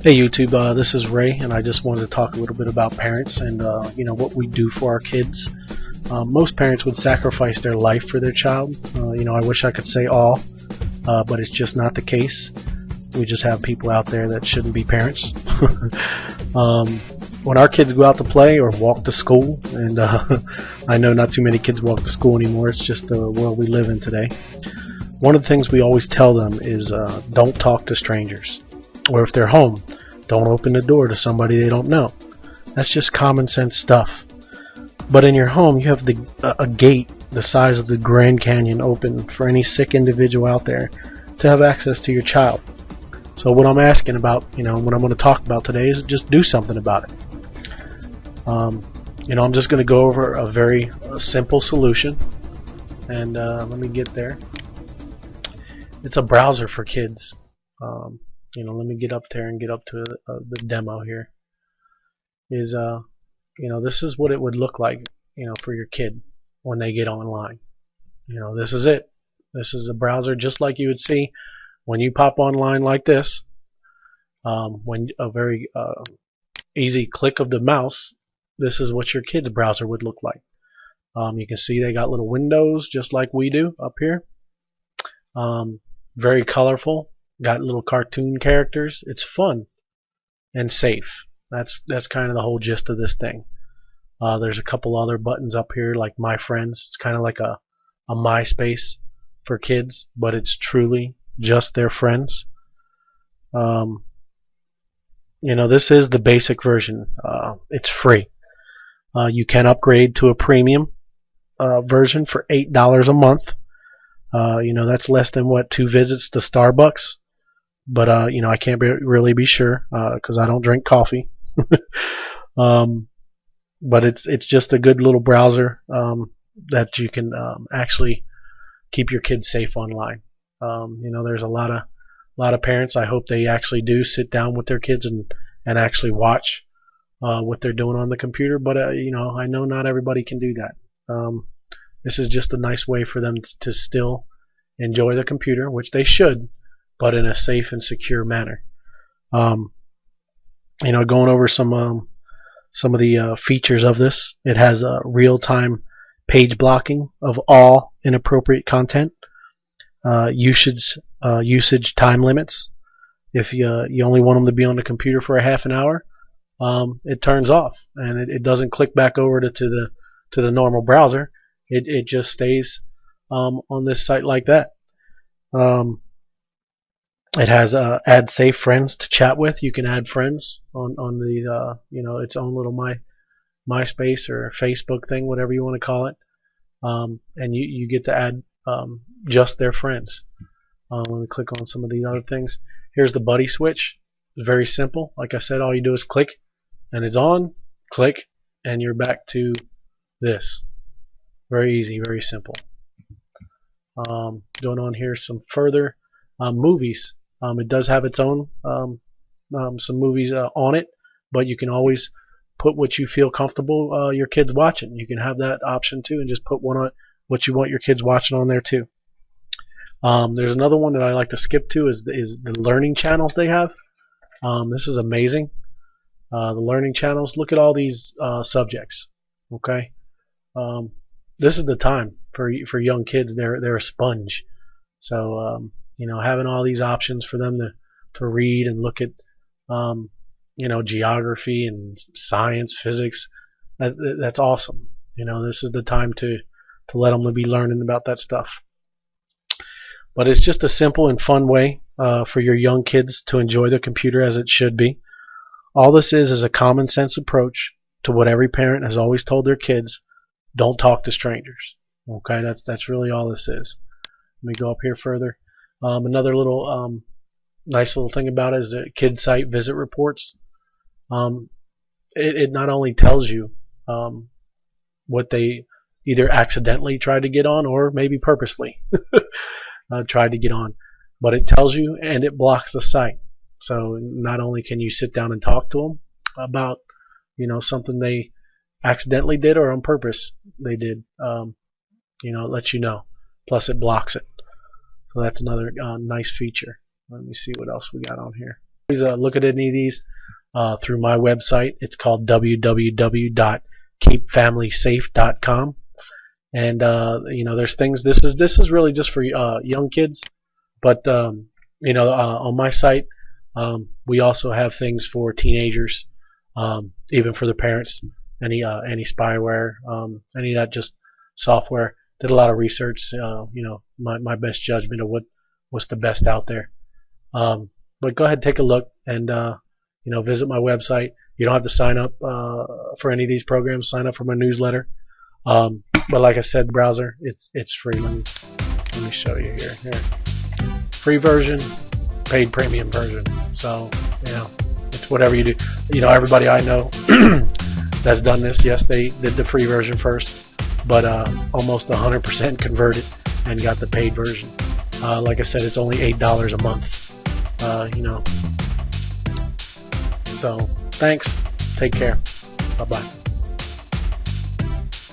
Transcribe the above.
Hey YouTube, this is Ray, and I just wanted to talk a little bit about parents and what we do for our kids. Most parents would sacrifice their life for their child. I wish I could say all, but it's just not the case. We just have people out there that shouldn't be parents. When our kids go out to play or walk to school, and I know not too many kids walk to school anymore, it's just the world we live in today. One of the things we always tell them is don't talk to strangers. Or if they're home, don't open the door to somebody they don't know. That's just common sense stuff. But in your home, you have a gate the size of the Grand Canyon open for any sick individual out there to have access to your child. So what I'm asking about, what I'm going to talk about today is just do something about it. I'm just going to go over a very simple solution. And let me get there. It's a browser for kids. Let me get up there and get up to the demo here. This is what it would look like, for your kid when they get online. This is it. This is a browser just like you would see when you pop online like this. When a very easy click of the mouse, this is what your kid's browser would look like. You can see they got little windows just like we do up here. Very colorful. Got little cartoon characters. It's fun and safe. That's kind of the whole gist of this thing. There's a couple other buttons up here like My Friends. It's kind of like a MySpace for kids, but it's truly just their friends. This is the basic version. It's free. You can upgrade to a premium version for $8 a month. That's less than 2 visits to Starbucks. But I can't really be sure because I don't drink coffee. But it's just a good little browser that you can actually keep your kids safe online. There's a lot of parents. I hope they actually do sit down with their kids and actually watch what they're doing on the computer. But I know not everybody can do that. This is just a nice way for them to still enjoy the computer, which they should, but in a safe and secure manner. Going over some of the features of this, it has real-time page blocking of all inappropriate content, usage time limits. If you only want them to be on the computer for a half an hour, it turns off and it doesn't click back over to the normal browser. It just stays on this site like that. It has add safe friends to chat with. You can add friends on the its own little MySpace or Facebook thing, whatever you want to call it, and you get to add just their friends. Let me click on some of these other things. Here's the buddy switch. It's very simple. Like I said, all you do is click, and it's on. Click, and you're back to this. Very easy, very simple. Going on here, some further movies. It does have its own some movies on it, but you can always put what you feel comfortable your kids watching. You can have that option too, and just put one on what you want your kids watching on there too. There's another one that I like to skip to is the learning channels they have. This is amazing. The learning channels. Look at all these subjects. Okay, this is the time for young kids. They're a sponge. So having all these options for them to read and look at geography and science, physics, that's awesome. This is the time to let them be learning about that stuff. But it's just a simple and fun way for your young kids to enjoy the computer as it should be. All this is a common sense approach to what every parent has always told their kids: don't talk to strangers. Okay, that's really all this is. Let me go up here further. Another little nice little thing about it is the kid site visit reports. It not only tells you what they either accidentally tried to get on or maybe purposely tried to get on, but it tells you and it blocks the site. So not only can you sit down and talk to them about something they accidentally did or on purpose they did, it lets you know. Plus it blocks it. So that's another nice feature. Let me see what else we got on here. Please look at any of these through my website. It's called www.keepfamilysafe.com. And there's things. This is really just for young kids, but on my site, we also have things for teenagers, even for the parents. Any spyware, any of that just software. Did a lot of research. My best judgment of what's the best out there. But go ahead, take a look, and visit my website. You don't have to sign up for any of these programs. Sign up for my newsletter. But like I said, the browser, it's free. Let me show you here. Free version, paid premium version. So it's whatever you do. Everybody I know that's done this, yes, they did the free version first, but almost 100% converted and got the paid version. Like I said, it's only $8 a month. So thanks. Take care. Bye bye.